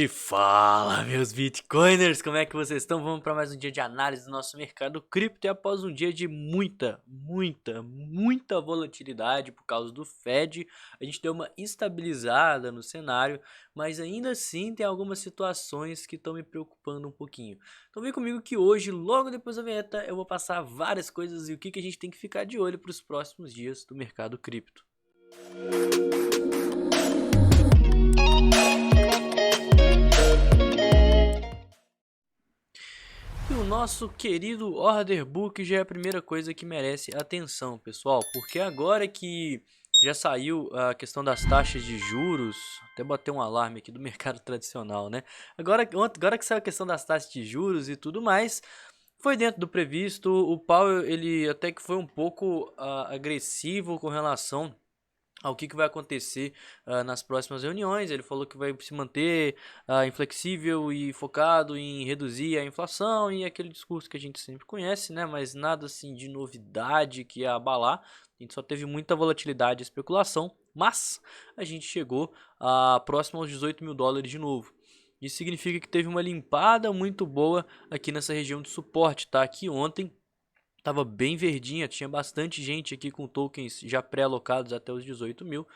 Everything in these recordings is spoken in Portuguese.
E fala, meus Bitcoiners, como é que vocês estão? Vamos para mais um dia de análise do nosso mercado cripto e após um dia de muita volatilidade por causa do Fed, a gente deu uma estabilizada no cenário, mas ainda assim tem algumas situações que estão me preocupando um pouquinho. Então vem comigo que hoje, logo depois da vinheta, eu vou passar várias coisas e o que a gente tem que ficar de olho para os próximos dias do mercado cripto. E o nosso querido order book já é a primeira coisa que merece atenção, pessoal, porque agora que já saiu a questão das taxas de juros, até botei um alarme aqui do mercado tradicional, né? Agora que saiu a questão das taxas de juros e tudo mais, foi dentro do previsto. O Powell, ele até que foi um pouco agressivo com relação ao que vai acontecer nas próximas reuniões. Ele falou que vai se manter inflexível e focado em reduzir a inflação e aquele discurso que a gente sempre conhece, né? Mas nada assim de novidade que ia abalar. A gente só teve muita volatilidade e especulação, mas a gente chegou próximo aos 18 mil dólares de novo. Isso significa que teve uma limpada muito boa aqui nessa região de suporte, tá? Aqui ontem tava bem verdinha, tinha bastante gente aqui com tokens já pré-alocados até os 18 mil,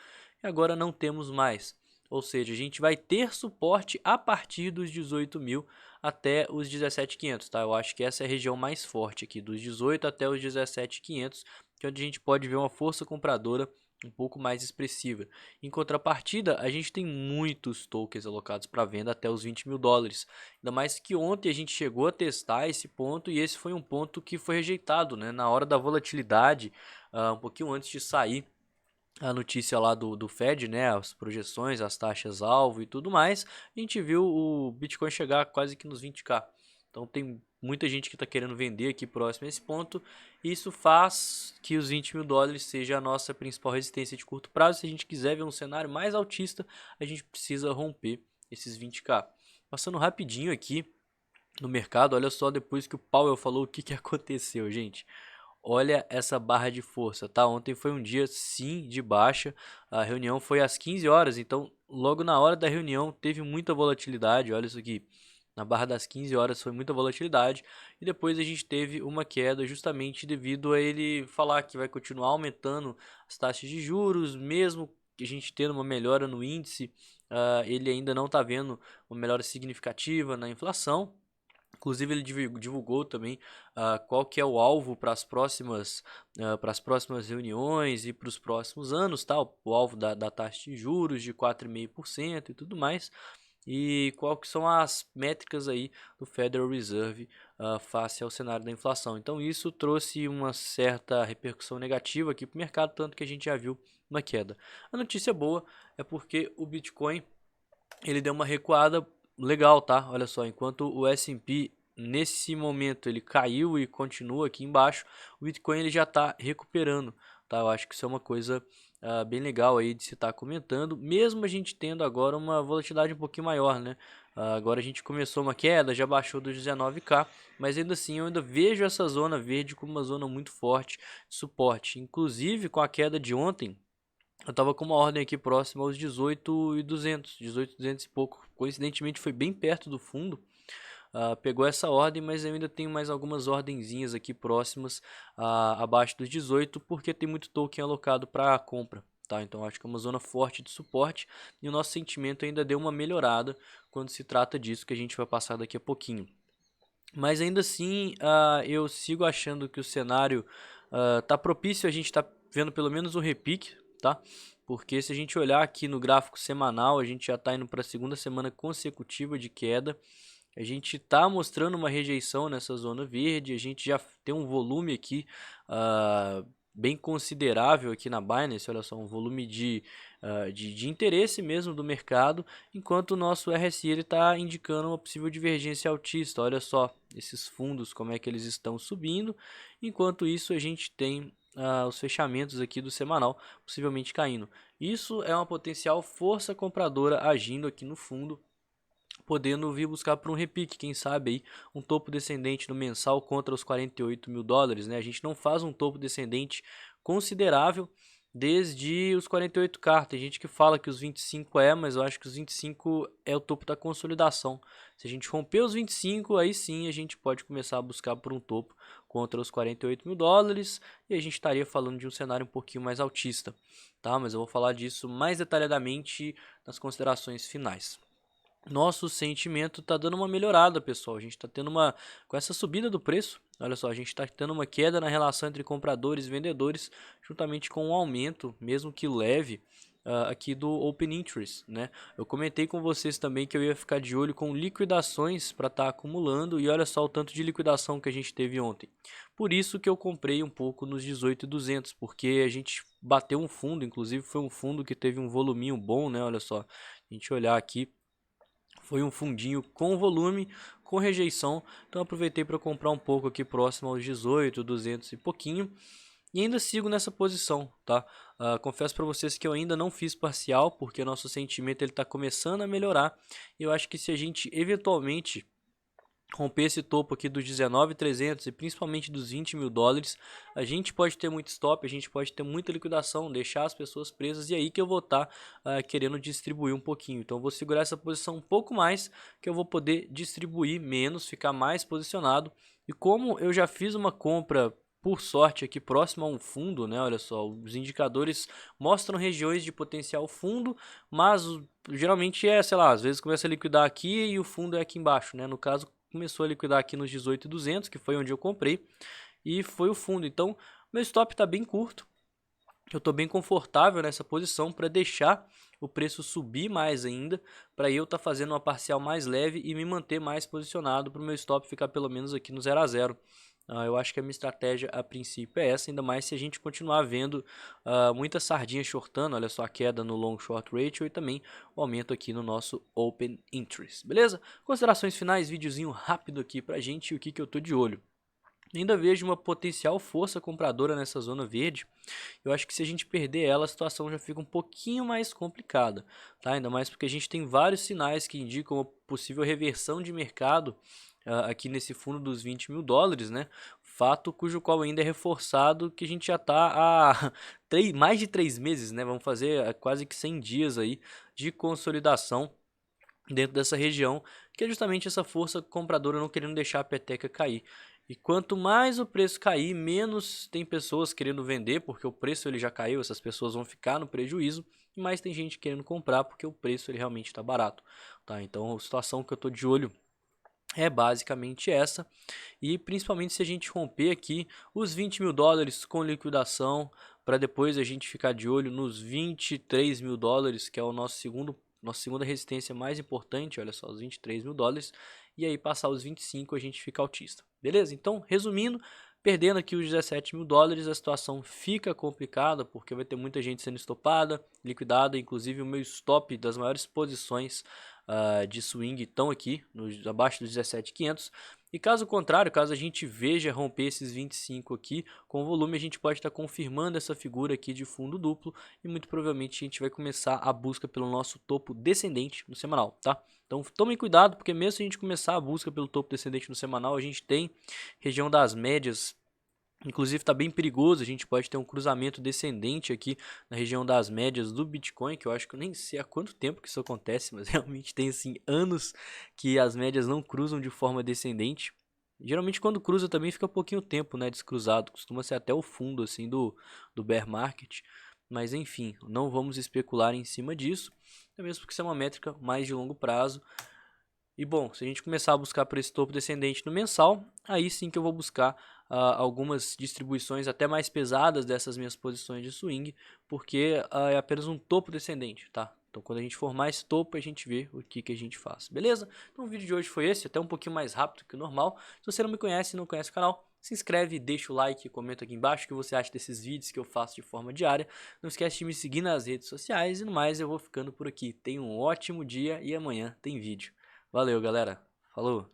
e agora não temos mais. Ou seja, a gente vai ter suporte a partir dos 18 mil até os 17.500, tá? Eu acho que essa é a região mais forte aqui, dos 18 até os 17.500, que é onde a gente pode ver uma força compradora um pouco mais expressiva. Em contrapartida, a gente tem muitos tokens alocados para venda até os 20 mil dólares. Ainda mais que ontem a gente chegou a testar esse ponto e esse foi um ponto que foi rejeitado, né? Na hora da volatilidade, um pouquinho antes de sair a notícia lá do Fed, né? As projeções, as taxas-alvo e tudo mais, a gente viu o Bitcoin chegar quase que nos 20k. Então tem muita gente que está querendo vender aqui próximo a esse ponto. Isso faz que os 20 mil dólares seja a nossa principal resistência de curto prazo. Se a gente quiser ver um cenário mais altista, a gente precisa romper esses 20k. Passando rapidinho aqui no mercado, olha só depois que o Powell falou o que aconteceu, gente. Olha essa barra de força, tá? Ontem foi um dia sim de baixa. A reunião foi às 15 horas, então logo na hora da reunião teve muita volatilidade. Olha isso aqui. Na barra das 15 horas foi muita volatilidade e depois a gente teve uma queda justamente devido a ele falar que vai continuar aumentando as taxas de juros, mesmo que a gente tendo uma melhora no índice, ele ainda não está vendo uma melhora significativa na inflação. Inclusive ele divulgou também qual que é o alvo para as próximas reuniões e para os próximos anos, tá? O alvo da taxa de juros de 4,5% e tudo mais. E qual que são as métricas aí do Federal Reserve face ao cenário da inflação. Então isso trouxe uma certa repercussão negativa aqui para o mercado, tanto que a gente já viu uma queda. A notícia boa é porque o Bitcoin ele deu uma recuada legal, tá? Olha só, enquanto o S&P nesse momento ele caiu e continua aqui embaixo, o Bitcoin ele já está recuperando, tá? Eu acho que isso é uma coisa bem legal aí de se estar comentando, mesmo a gente tendo agora uma volatilidade um pouquinho maior, né? Agora a gente começou uma queda, já baixou dos 19k, mas ainda assim eu ainda vejo essa zona verde como uma zona muito forte de suporte. Inclusive com a queda de ontem, eu tava com uma ordem aqui próxima aos 18.200, 18.200 e pouco. Coincidentemente foi bem perto do fundo. Pegou essa ordem, mas eu ainda tenho mais algumas ordenzinhas aqui próximas abaixo dos 18, porque tem muito token alocado para compra. Tá? Então acho que é uma zona forte de suporte e o nosso sentimento ainda deu uma melhorada quando se trata disso que a gente vai passar daqui a pouquinho. Mas ainda assim, eu sigo achando que o cenário tá propício a gente tá vendo pelo menos um repique, tá? Porque se a gente olhar aqui no gráfico semanal, a gente já está indo para a segunda semana consecutiva de queda. A gente está mostrando uma rejeição nessa zona verde, a gente já tem um volume aqui bem considerável aqui na Binance, olha só, um volume de interesse mesmo do mercado, enquanto o nosso RSI está indicando uma possível divergência altista. Olha só esses fundos, como é que eles estão subindo, enquanto isso a gente tem os fechamentos aqui do semanal possivelmente caindo. Isso é uma potencial força compradora agindo aqui no fundo, podendo vir buscar para um repique, quem sabe aí um topo descendente no mensal contra os 48 mil dólares, né? A gente não faz um topo descendente considerável, desde os 48K. Tem gente que fala que os 25 mas eu acho que os 25 é o topo da consolidação. Se a gente romper os 25, aí sim a gente pode começar a buscar por um topo contra os 48 mil dólares e a gente estaria falando de um cenário um pouquinho mais altista, tá? Mas eu vou falar disso mais detalhadamente nas considerações finais. Nosso sentimento tá dando uma melhorada, pessoal. A gente tá tendo uma... Com essa subida do preço, olha só, a gente tá tendo uma queda na relação entre compradores e vendedores, juntamente com um aumento, mesmo que leve, aqui do Open Interest, né? Eu comentei com vocês também que eu ia ficar de olho com liquidações para estar acumulando, e olha só o tanto de liquidação que a gente teve ontem. Por isso que eu comprei um pouco nos 18.200, porque a gente bateu um fundo, inclusive foi um fundo que teve um voluminho bom, né? Olha só, a gente olhar aqui, foi um fundinho com volume, com rejeição, então aproveitei para comprar um pouco aqui próximo aos 18.200 e pouquinho. E ainda sigo nessa posição, tá? Confesso para vocês que eu ainda não fiz parcial, porque nosso sentimento está começando a melhorar. E eu acho que se a gente eventualmente romper esse topo aqui dos 19.300 e principalmente dos 20 mil dólares, a gente pode ter muito stop, a gente pode ter muita liquidação, deixar as pessoas presas, e aí que eu vou estar querendo distribuir um pouquinho. Então eu vou segurar essa posição um pouco mais, que eu vou poder distribuir menos, ficar mais posicionado. E como eu já fiz uma compra por sorte aqui próximo a um fundo, né? Olha só, os indicadores mostram regiões de potencial fundo, mas geralmente sei lá, às vezes começa a liquidar aqui e o fundo é aqui embaixo, né? No caso, começou a liquidar aqui nos 18.200, que foi onde eu comprei, e foi o fundo. Então, meu stop está bem curto. Eu estou bem confortável nessa posição para deixar o preço subir mais ainda, para eu estar fazendo uma parcial mais leve e me manter mais posicionado para o meu stop ficar pelo menos aqui no 0 a 0. Eu acho que a minha estratégia a princípio é essa, ainda mais se a gente continuar vendo muita sardinha shortando, olha só a queda no long short ratio e também o aumento aqui no nosso open interest, beleza? Considerações finais, videozinho rápido aqui pra gente e o que eu tô de olho. Ainda vejo uma potencial força compradora nessa zona verde. Eu acho que se a gente perder ela, a situação já fica um pouquinho mais complicada, tá? Ainda mais porque a gente tem vários sinais que indicam uma possível reversão de mercado aqui nesse fundo dos 20 mil dólares, né? Fato cujo qual ainda é reforçado que a gente já está há mais de 3 meses, né? Vamos fazer quase que 100 dias aí de consolidação dentro dessa região, que é justamente essa força compradora não querendo deixar a peteca cair. E quanto mais o preço cair, menos tem pessoas querendo vender, porque o preço ele já caiu, essas pessoas vão ficar no prejuízo, e mais tem gente querendo comprar, porque o preço ele realmente está barato, tá? Então a situação que eu estou de olho é basicamente essa, e principalmente se a gente romper aqui os 20 mil dólares com liquidação, para depois a gente ficar de olho nos 23 mil dólares, que é o nossa segunda resistência mais importante, olha só, os 23 mil dólares, e aí passar os 25 a gente fica altista, beleza? Então, resumindo, perdendo aqui os 17 mil dólares, a situação fica complicada, porque vai ter muita gente sendo estopada, liquidada, inclusive o meu stop das maiores posições de swing estão aqui, abaixo dos 17.500. E caso contrário, caso a gente veja romper esses 25 aqui com volume, a gente pode estar confirmando essa figura aqui de fundo duplo e muito provavelmente a gente vai começar a busca pelo nosso topo descendente no semanal, tá? Então tomem cuidado, porque mesmo se a gente começar a busca pelo topo descendente no semanal, a gente tem região das médias. Inclusive está bem perigoso, a gente pode ter um cruzamento descendente aqui na região das médias do Bitcoin, que eu acho que eu nem sei há quanto tempo que isso acontece, mas realmente tem assim anos que as médias não cruzam de forma descendente. Geralmente quando cruza também fica pouquinho tempo, né, descruzado, costuma ser até o fundo assim do bear market, mas enfim, não vamos especular em cima disso, é mesmo porque isso é uma métrica mais de longo prazo. E bom, se a gente começar a buscar por esse topo descendente no mensal, aí sim que eu vou buscar algumas distribuições até mais pesadas dessas minhas posições de swing, porque é apenas um topo descendente, tá? Então quando a gente formar esse topo, a gente vê o que a gente faz, beleza? Então o vídeo de hoje foi esse, até um pouquinho mais rápido que o normal. Se você não me conhece e não conhece o canal, se inscreve, deixa o like, comenta aqui embaixo o que você acha desses vídeos que eu faço de forma diária. Não esquece de me seguir nas redes sociais e no mais eu vou ficando por aqui. Tenha um ótimo dia e amanhã tem vídeo. Valeu, galera. Falou.